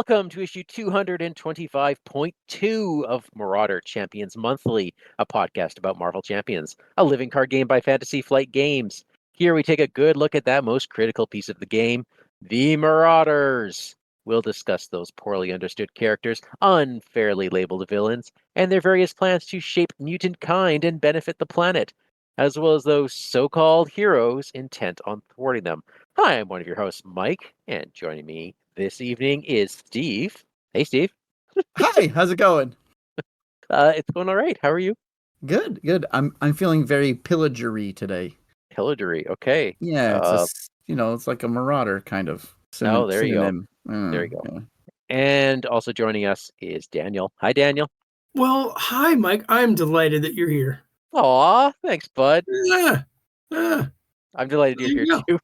Welcome to issue 225.2 of Marauder Champions Monthly, a podcast about Marvel Champions, a living card game by Fantasy Flight Games. Here we take a good look at that most critical piece of the game, the Marauders. We'll discuss those poorly understood characters, unfairly labeled villains, and their various plans to shape mutant kind and benefit the planet, as well as those so-called heroes intent on thwarting them. Hi, I'm one of your hosts, Mike, and joining me this evening is Steve. Hey, Steve. Hi, how's it going? It's going all right. How are you? Good. I'm feeling very pillagery today. Pillagery. Okay. Yeah, it's like a marauder kind of. There you go. There you go. Yeah. And also joining us is Daniel. Hi, Daniel. Well, hi, Mike. I'm delighted that you're here. Aw, thanks, bud. Yeah. I'm delighted you're here too.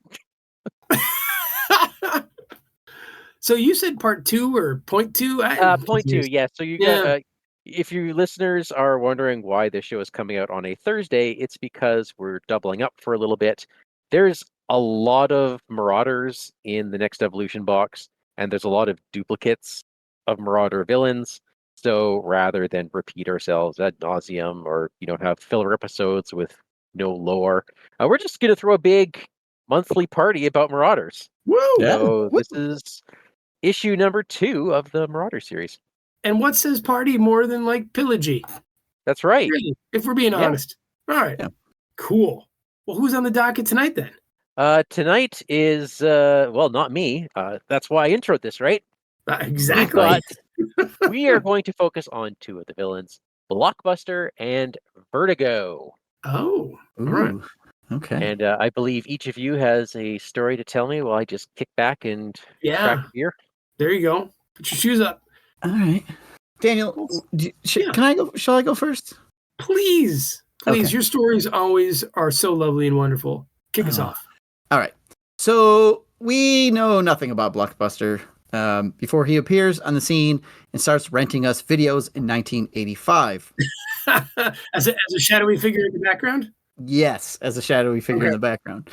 So you said part 2 or point 2? Point 2, yeah. So you got, if your listeners are wondering why this show is coming out on a Thursday, it's because we're doubling up for a little bit. There's a lot of Marauders in the Next Evolution box, and there's a lot of duplicates of Marauder villains. So rather than repeat ourselves ad nauseum or have filler episodes with no lore, we're just going to throw a big monthly party about Marauders. Woo! So this is issue number 2 of the Marauder series. And what says party more than like pillagey? That's right. Really, if we're being honest. All right. Yeah. Cool. Well, who's on the docket tonight then? Tonight is, not me. That's why I introed this, right? Exactly. We are going to focus on 2 of the villains, Blockbuster and Vertigo. Oh, all right. Okay. And I believe each of you has a story to tell me while I just kick back and crack a beer. There you go. Put your shoes up. All right. Daniel, can I go? Shall I go first? Please. Okay. Your stories always are so lovely and wonderful. Kick us off. All right. So we know nothing about Blockbuster before he appears on the scene and starts renting us videos in 1985. as a shadowy figure in the background? Yes, as a shadowy figure in the background.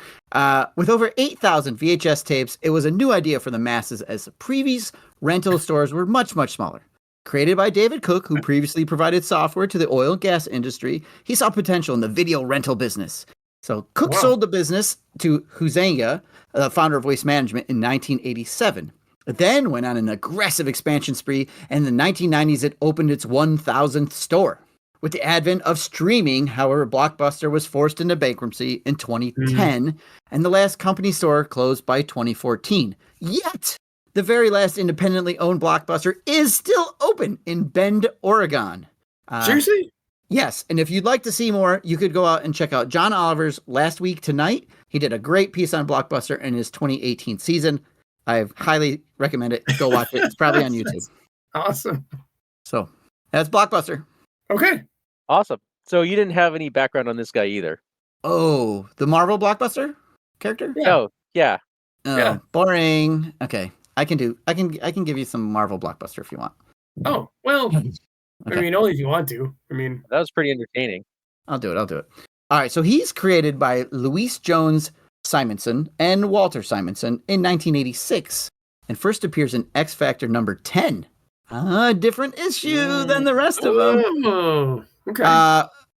With over 8,000 VHS tapes, it was a new idea for the masses as the previous rental stores were much, much smaller. Created by David Cook, who previously provided software to the oil and gas industry, he saw potential in the video rental business. So Cook sold the business to Huizenga, the founder of Waste Management, in 1987. It then went on an aggressive expansion spree, and in the 1990s it opened its 1,000th store. With the advent of streaming, however, Blockbuster was forced into bankruptcy in 2010, and the last company store closed by 2014. Yet, the very last independently owned Blockbuster is still open in Bend, Oregon. Seriously? Yes, and if you'd like to see more, you could go out and check out John Oliver's Last Week Tonight. He did a great piece on Blockbuster in his 2018 season. I highly recommend it. Go watch it. It's probably on YouTube. Awesome. So, that's Blockbuster. Okay. Awesome. So you didn't have any background on this guy either. Oh, the Marvel Blockbuster character? Yeah. Oh, yeah. Yeah. Boring. Okay. I can give you some Marvel Blockbuster if you want. Oh, well, okay. I mean, only if you want to. I mean, that was pretty entertaining. I'll do it. All right. So he's created by Louise Jones Simonson and Walter Simonson in 1986 and first appears in X Factor number 10. A different issue than the rest of them. Oh, okay.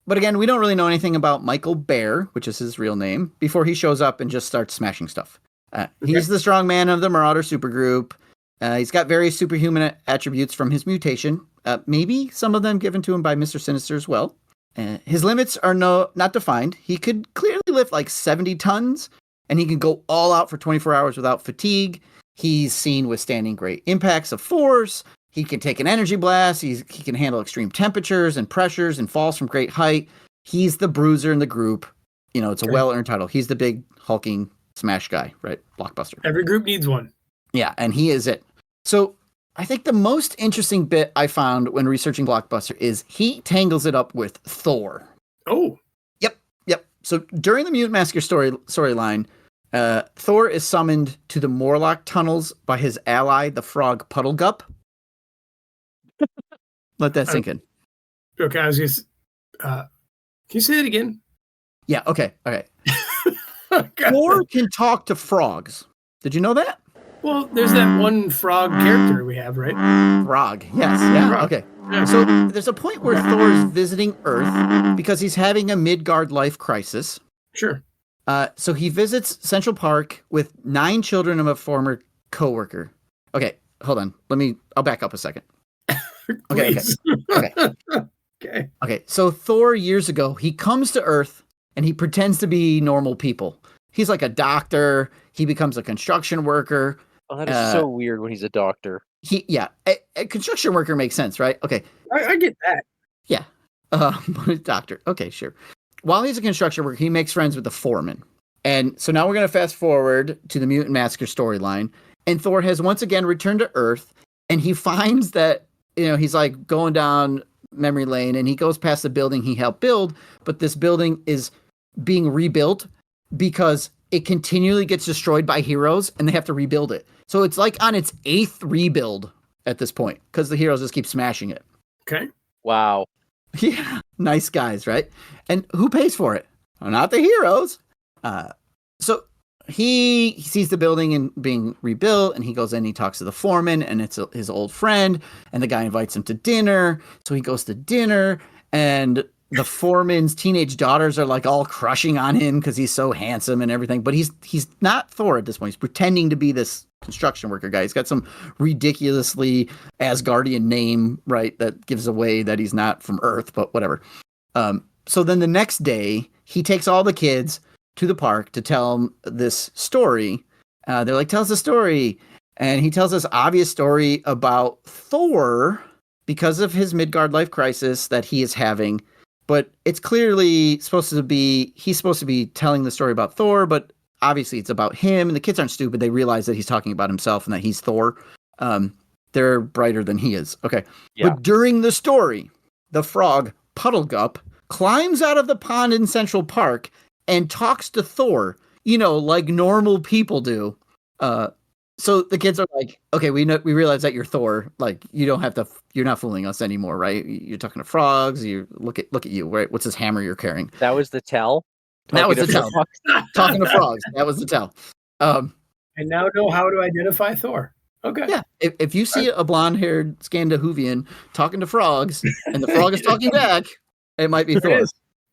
But again, we don't really know anything about Michael Bear, which is his real name, before he shows up and just starts smashing stuff. He's the strong man of the Marauder supergroup. He's got various superhuman attributes from his mutation, maybe some of them given to him by Mr. Sinister as well. His limits are not defined. He could clearly lift like 70 tons, and he can go all out for 24 hours without fatigue. He's seen withstanding great impacts of force. He can take an energy blast. He can handle extreme temperatures and pressures and falls from great height. He's the bruiser in the group. It's a well-earned title. He's the big hulking smash guy, right? Blockbuster. Every group needs one. Yeah, and he is it. So I think the most interesting bit I found when researching Blockbuster is he tangles it up with Thor. Oh. Yep. So during the Mutant Massacre storyline, Thor is summoned to the Morlock tunnels by his ally, the frog Puddlegup. Let that sink in. Okay, I was just... can you say it again? Yeah, okay. Thor can talk to frogs. Did you know that? Well, there's that one frog character we have, right? Frog. Yes. Yeah. Frog. Okay. Yeah. So there's a point where Thor is visiting Earth because he's having a Midgard life crisis. Sure. So he visits Central Park with 9 children of a former coworker. Okay, hold on. I'll back up a second. Okay. Okay. Okay. So Thor, years ago, he comes to Earth and he pretends to be normal people. He's like a doctor. He becomes a construction worker. Oh, that is so weird when he's a doctor. A construction worker makes sense, right? Okay. I get that. Yeah. Doctor. Okay, sure. While he's a construction worker, he makes friends with the foreman. And so now we're going to fast forward to the Mutant Massacre storyline. And Thor has once again returned to Earth. And he finds that, he's like going down memory lane and he goes past the building he helped build. But this building is being rebuilt because it continually gets destroyed by heroes and they have to rebuild it. So it's like on its 8th rebuild at this point because the heroes just keep smashing it. Okay. Wow. Yeah. Nice guys, right? And who pays for it? Well, not the heroes. So he sees the building and being rebuilt and he goes in and he talks to the foreman and it's his old friend and the guy invites him to dinner. So he goes to dinner and the foreman's teenage daughters are like all crushing on him because he's so handsome and everything. But he's not Thor at this point. He's pretending to be this construction worker guy. He's got some ridiculously Asgardian name, right? That gives away that he's not from Earth, but whatever. So then the next day he takes all the kids to the park to tell them this story. They're like, tell us a story. And he tells this obvious story about Thor because of his Midgard life crisis that he is having. But it's clearly he's supposed to be telling the story about Thor, but obviously it's about him. And the kids aren't stupid. They realize that he's talking about himself and that he's Thor. They're brighter than he is. Okay. Yeah. But during the story, the frog Puddlegup climbs out of the pond in Central Park and talks to Thor, like normal people do. So the kids are like, okay, we realize that you're Thor. Like, you're not fooling us anymore, right? You're talking to frogs. You look at you, right? What's this hammer you're carrying? That was the tell. That was the tell. Talking to frogs. That was the tell. I now know how to identify Thor. Okay. Yeah. If you see a blonde-haired Scandahuvian talking to frogs and the frog is talking back, it might be Thor.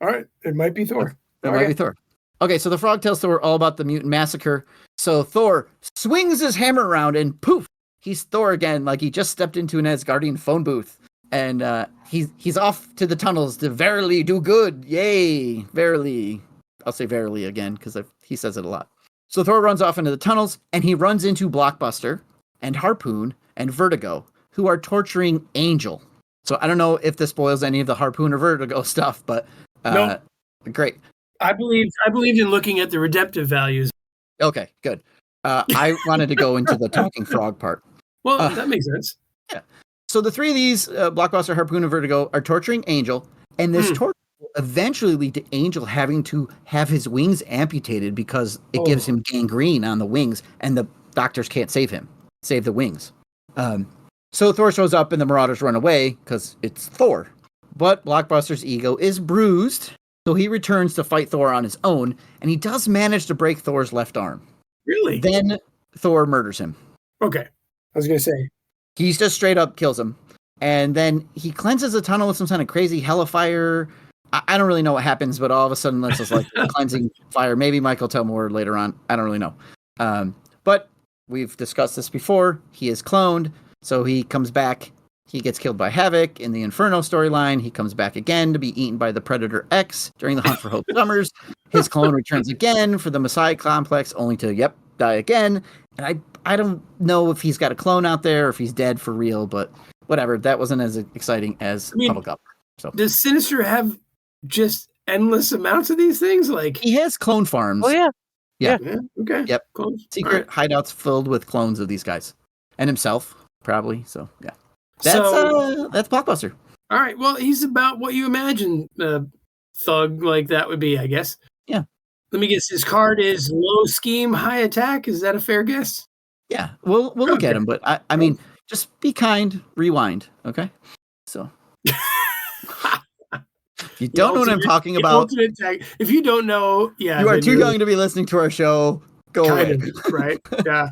All right. It might be Thor. It might be Thor. Okay, so the frog tells Thor all about the mutant massacre. So Thor swings his hammer around and poof, he's Thor again, like he just stepped into an Asgardian phone booth. And he's off to the tunnels to verily do good. Yay, verily. I'll say verily again because he says it a lot. So Thor runs off into the tunnels and he runs into Blockbuster and Harpoon and Vertigo, who are torturing Angel. So I don't know if this spoils any of the Harpoon or Vertigo stuff, but no. Great. I believed in looking at the redemptive values. Okay, good. I wanted to go into the talking frog part. Well, that makes sense. Yeah. So the 3 of these, Blockbuster, Harpoon, and Vertigo, are torturing Angel, and this torture will eventually lead to Angel having to have his wings amputated because it gives him gangrene on the wings, and the doctors can't save the wings. So Thor shows up, and the Marauders run away because it's Thor. But Blockbuster's ego is bruised, so he returns to fight Thor on his own, and he does manage to break Thor's left arm. Really? Then Thor murders him. Okay. I was going to say. He's just straight up kills him. And then he cleanses the tunnel with some kind of crazy hellfire. I don't really know what happens, but all of a sudden that's just like cleansing fire. Maybe Mike will tell more later on. I don't really know. But we've discussed this before. He is cloned, so he comes back. He gets killed by Havoc in the Inferno storyline. He comes back again to be eaten by the Predator X during the Hunt for Hope Summers. His clone returns again for the Messiah Complex, only to, die again. And I don't know if he's got a clone out there or if he's dead for real, but whatever. That wasn't as exciting as Puddlegup. So does Sinister have just endless amounts of these things? Like he has clone farms. Oh, yeah. Yeah. Okay. Yep. Clones. Secret hideouts filled with clones of these guys. And himself, probably. So, yeah. That's Blockbuster. All right. Well, he's about what you imagine a thug like that would be, I guess. Yeah. Let me guess. His card is low scheme, high attack. Is that a fair guess? Yeah. We'll look at him, but I mean, just be kind. Rewind. Okay. So. If you don't know what I'm talking about, if you don't know, you are too young to be listening to our show. Go away. Right? Yeah.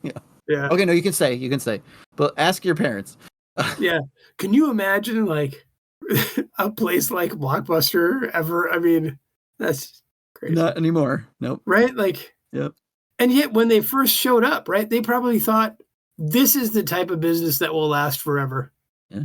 Yeah. Yeah. Okay, no, you can say. But ask your parents. Yeah. Can you imagine like a place like Blockbuster ever? I mean, that's crazy. Not anymore. Nope. Right? Like, Yep. and yet when they first showed up, right, they probably thought this is the type of business that will last forever. Yeah.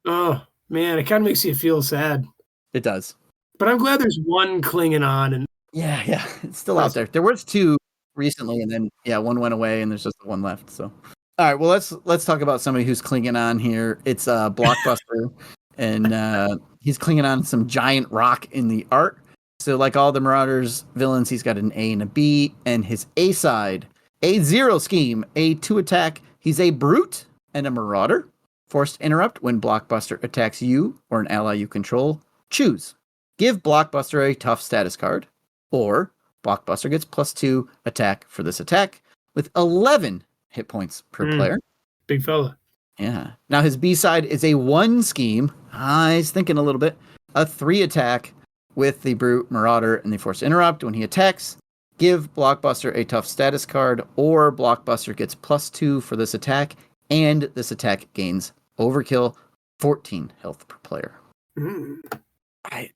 Oh, man, it kind of makes you feel sad. It does. But I'm glad there's one clinging on. And Yeah. It's still out there. There was 2 recently, and then one went away, and there's just 1 left. So, all right. Well, let's talk about somebody who's clinging on here. It's Blockbuster, and he's clinging on some giant rock in the art. So, like all the Marauders villains, he's got an A and a B, and his A side, A0 scheme, A2 attack. He's a brute and a marauder. Forced interrupt when Blockbuster attacks you or an ally you control. Choose. Give Blockbuster a tough status card, or Blockbuster gets +2 attack for this attack with 11 hit points per player. Big fella. Yeah. Now his B side is a 1 scheme. He's thinking a little bit. A 3 attack with the brute, marauder, and the forced interrupt. When he attacks, give Blockbuster a tough status card, or Blockbuster gets +2 for this attack, and this attack gains overkill, 14 health per player.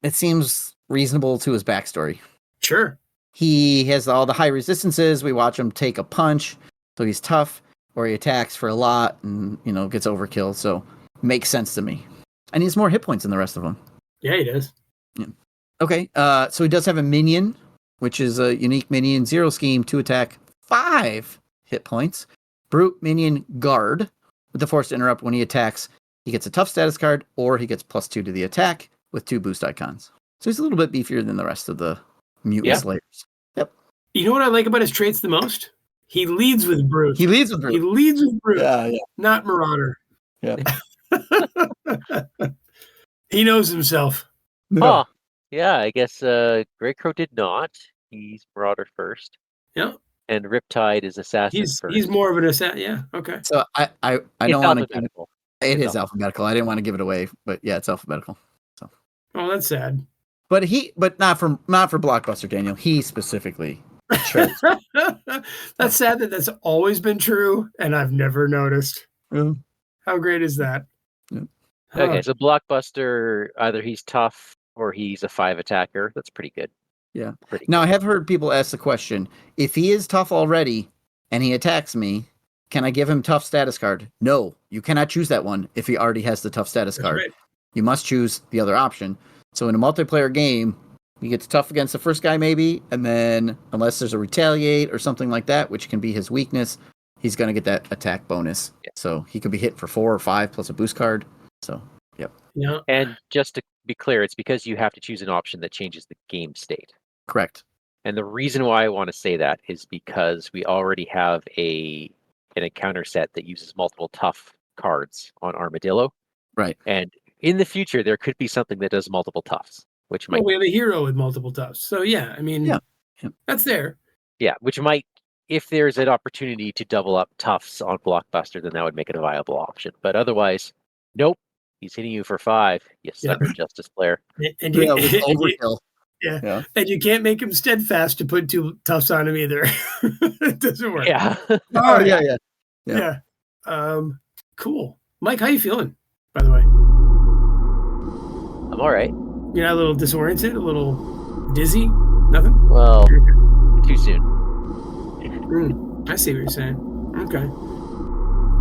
It seems reasonable to his backstory. Sure. He has all the high resistances. We watch him take a punch, so he's tough, or he attacks for a lot and, gets overkill. So makes sense to me. And he has more hit points than the rest of them. Yeah, he does. Yeah. Okay, so he does have a minion, which is a unique minion, 0 scheme, 2 attack, 5 hit points. Brute minion guard with the forced interrupt. When he attacks, he gets a tough status card, or he gets +2 to the attack with 2 boost icons. So he's a little bit beefier than the rest of the mutant slayers. Yep. You know what I like about his traits the most? He leads with brute. Yeah. Not marauder. Yeah. He knows himself. Huh. Yeah, I guess Grey Crow did not. He's Marauder first. Yeah. And Riptide is Assassin first. He's more of an assassin. Yeah. Okay. So I don't want to. It is alphabetical. Alphabetical. I didn't want to give it away, but yeah, it's alphabetical. So. Oh, that's sad. But not for Blockbuster, Daniel. He specifically chose. That's sad that that's always been true, and I've never noticed. Yeah. How great is that? Yeah. Okay, so Blockbuster, either he's tough or he's a 5 attacker. That's pretty good. Yeah. Now, I have heard people ask the question, if he is tough already and he attacks me, can I give him tough status card? No, you cannot choose that one if he already has the tough status card. Right. You must choose the other option. So in a multiplayer game, he gets tough against the first guy maybe, and then unless there's a retaliate or something like that, which can be his weakness, he's going to get that attack bonus. Yeah. So he could be hit for 4 or 5 plus a boost card. So, yep. Yeah. And just to be clear, it's because you have to choose an option that changes the game state. Correct. And the reason why I want to say that is because we already have an encounter set that uses multiple tough cards on Armadillo. Right. And in the future, there could be something that does multiple toughs, which might. Well, we have a hero with multiple toughs. So, yeah, I mean, that's there. Yeah, which might, if there's an opportunity to double up toughs on Blockbuster, then that would make it a viable option. But otherwise, nope. He's hitting you for 5. You sucker, Justice player. And you, overkill. Yeah. And you can't make him steadfast to put 2 toughs on him either. It doesn't work. Yeah. Oh, yeah. Cool. Mike, how you feeling, by the way? I'm all right. You're not a little disoriented, a little dizzy? Nothing? Well, too soon. I see what you're saying. Okay.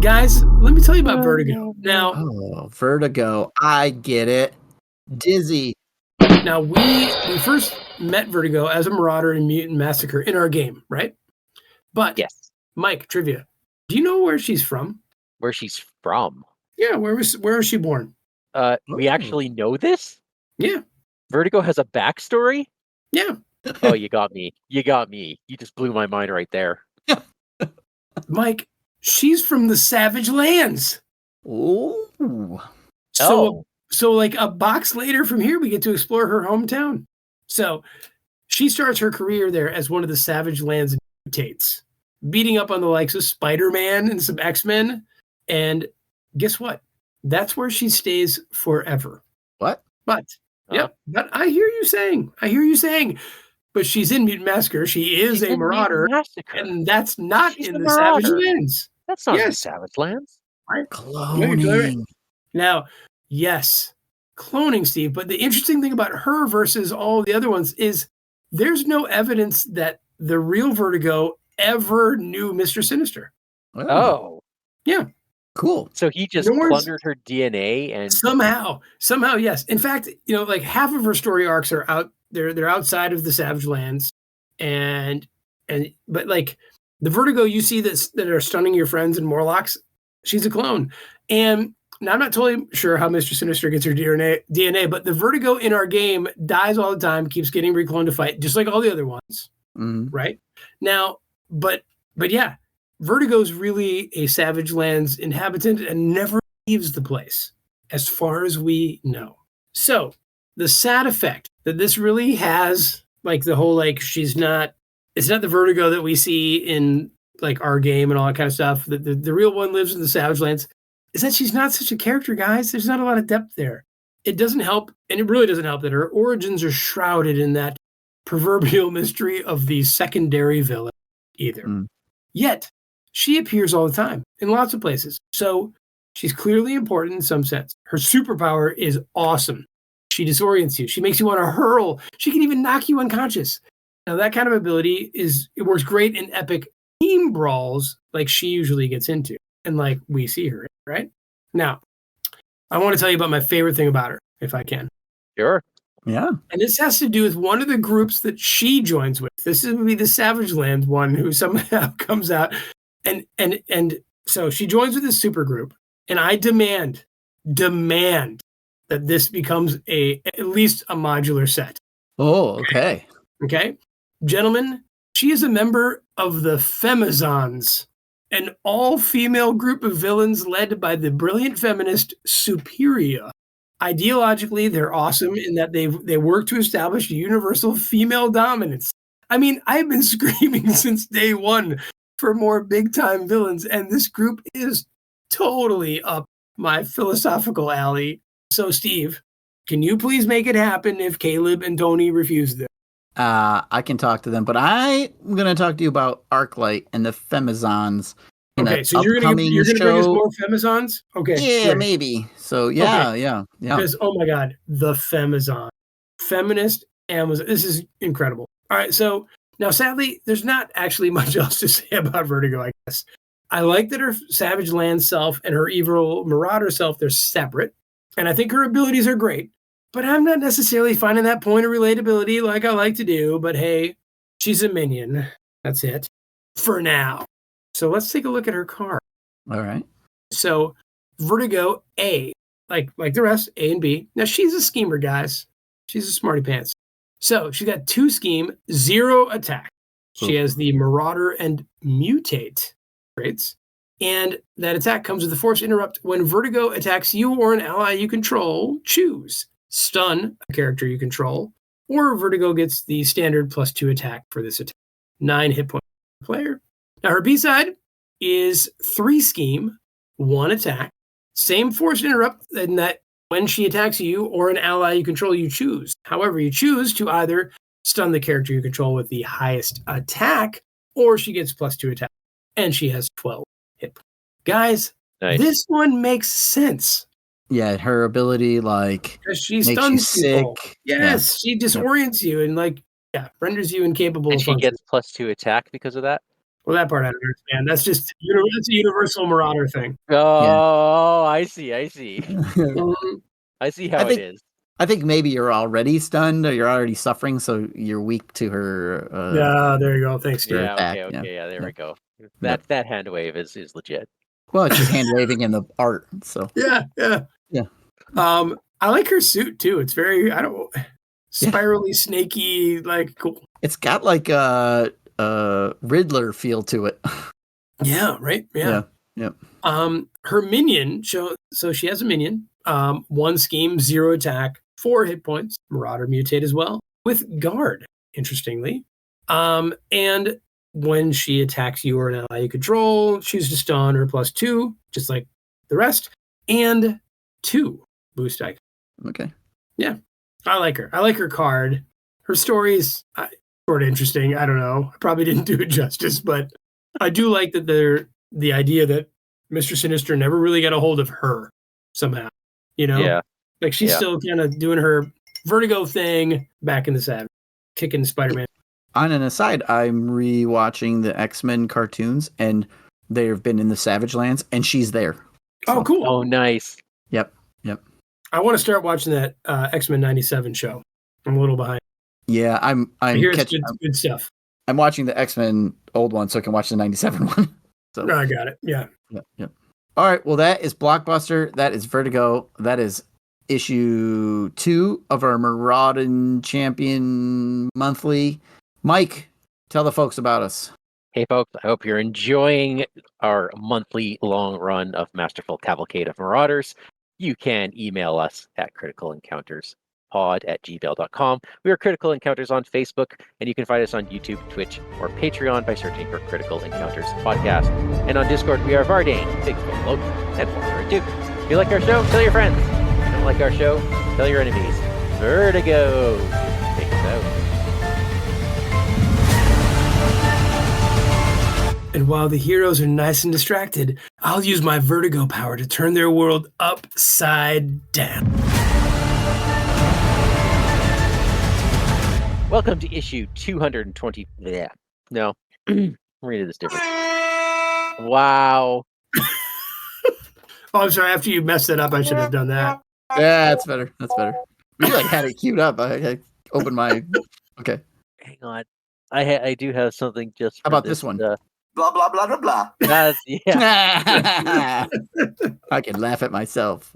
Guys, let me tell you about Vertigo. Now, Vertigo. I get it. Dizzy. Now, we first met Vertigo as a Marauder in Mutant Massacre in our game, right? But, yes. Mike, trivia. Do you know where she's from? Where she's from? Yeah, where was she born? We actually know this? Yeah. Vertigo has a backstory? Yeah. Oh, you got me. You just blew my mind right there. Mike, she's from the Savage Lands. Ooh. So like a box later from here, we get to explore her hometown. So she starts her career there as one of the Savage Lands mutates, beating up on the likes of Spider-Man and some X-Men. And guess what? That's where she stays forever. What? But I hear you saying, but she's in Mutant Massacre. She is a Marauder, and that's not She's in the the Savage Marauder. Lands. That's not in the Yes. Savage Lands. Right? Cloning. Now, yes, cloning, Steve. But the interesting thing about her versus all the other ones is there's no evidence that the real Vertigo ever knew Mr. Sinister. Oh. Yeah. Cool. So he just plundered her DNA and somehow, yes. In fact, like half of her story arcs are out. They're outside of the Savage Lands, but like the Vertigo you see that are stunning your friends and Morlocks, she's a clone. And now I'm not totally sure how Mr. Sinister gets her DNA, but the Vertigo in our game dies all the time, keeps getting recloned to fight, just like all the other ones. Mm-hmm. Right? Now, but yeah, Vertigo's really a Savage Lands inhabitant and never leaves the place, as far as we know. So the sad effect that this really has, like the whole, like, it's not the Vertigo that we see in like our game and all that kind of stuff. The real one lives in the Savage Lands, is that she's not such a character, guys. There's not a lot of depth there. It doesn't help, and it really doesn't help that her origins are shrouded in that proverbial mystery of the secondary villain either. Yet, she appears all the time in lots of places. So she's clearly important in some sense. Her superpower is awesome. She disorients you. She makes you want to hurl. She can even knock you unconscious. Now, that kind of ability it works great in epic team brawls like she usually gets into and like we see her, right? Now, I want to tell you about my favorite thing about her, if I can. Sure. Yeah. And this has to do with one of the groups that she joins with. This would be the Savage Land one who somehow comes out. And so she joins with this super group. And I demand that this becomes at least a modular set. Oh, okay. Okay. Gentlemen, she is a member of the Femizons, an all-female group of villains led by the brilliant feminist Superia. Ideologically, they're awesome in that they work to establish universal female dominance. I mean, I've been screaming since day one for more big-time villains, and this group is totally up my philosophical alley. So, Steve, can you please make it happen if Caleb and Tony refuse this? I can talk to them, but I'm going to talk to you about Arclight and the Femizons. Okay, so you're going to bring us more Femizons? Okay. Yeah, great. Maybe. So, yeah. Because, oh my God, the Femizon. Feminist Amazon. This is incredible. All right, so now, sadly, there's not actually much else to say about Vertigo, I guess. I like that her Savage Land self and her evil Marauder self, they're separate. And I think her abilities are great. But I'm not necessarily finding that point of relatability like I like to do. But hey, she's a minion. That's it. For now. So let's take a look at her card. All right. So Vertigo A, like the rest, A and B. Now she's a schemer, guys. She's a smarty pants. So she got 2 scheme, 0 attack. She has the Marauder and Mutate traits. And that attack comes with the force interrupt. When Vertigo attacks you or an ally you control, choose. Stun a character you control, or Vertigo gets the standard +2 attack for this attack. 9 hit points per player. Now her B-side is 3 scheme, 1 attack. Same force interrupt in that when she attacks you or an ally you control, you choose. However, you choose to either stun the character you control with the highest attack, or she gets +2 attack. And she has 12 hit points. Guys, nice. This one makes sense. Yeah, her ability, she stuns people. Yes, she disorients you and renders you incapable. And she gets +2 attack because of that. Well, that part I don't understand. That's a universal Marauder thing. Oh, yeah. I see. I see how it is. I think maybe you're already stunned or you're already suffering, so you're weak to her. Yeah, there you go. Thanks, Steve. Yeah, okay. Yeah, there we go. That hand wave is legit. Well, it's just hand waving in the art. So yeah. I like her suit too. It's very spirally, snaky, cool. It's got a Riddler feel to it. Yeah. Right. Yeah. Her minion. So she has a minion. 1 scheme, 0 attack, 4 hit points. Marauder Mutate as well with guard. Interestingly, and when she attacks you or an ally you control, choose to stun or +2, just like the rest, and 2 boost icon. Okay. Yeah, I like her. I like her card. Her stories, sort of interesting. I don't know. I probably didn't do it justice, but I do like that the idea that Mr. Sinister never really got a hold of her somehow. You know? Yeah. Like she's still kind of doing her Vertigo thing back in the Savage, kicking Spider-Man. On an aside, I'm rewatching the X-Men cartoons, and they've been in the Savage Lands, and she's there. So. Oh, cool. Oh, nice. Yep. I want to start watching that X-Men 97 show. I'm a little behind. Yeah, I'm catching good stuff. I'm watching the X-Men old one so I can watch the 97 one. So I got it. Yeah. Yep. All right. Well, that is Blockbuster. That is Vertigo. That is issue 2 of our Marauder Champion Monthly. Mike, tell the folks about us. Hey, folks, I hope you're enjoying our monthly long run of Masterful Cavalcade of Marauders. You can email us at criticalencounterspod@gmail.com. We are Critical Encounters on Facebook, and you can find us on YouTube, Twitch, or Patreon by searching for Critical Encounters Podcast. And on Discord, we are Vardane, Bigfoot Lope, and Warrior Duke. If you like our show, tell your friends. If you don't like our show, tell your enemies. Vertigo! Take us out. And while the heroes are nice and distracted, I'll use my Vertigo power to turn their world upside down. Welcome to issue 220. Yeah. No. Read this different. Wow. Oh, I'm sorry. After you messed it up, I should have done that. Yeah, that's better. You like had it queued up. I opened my. Okay. Hang on. I do have something just. How about this one? Blah, blah, blah, blah, blah. Yeah. I can laugh at myself.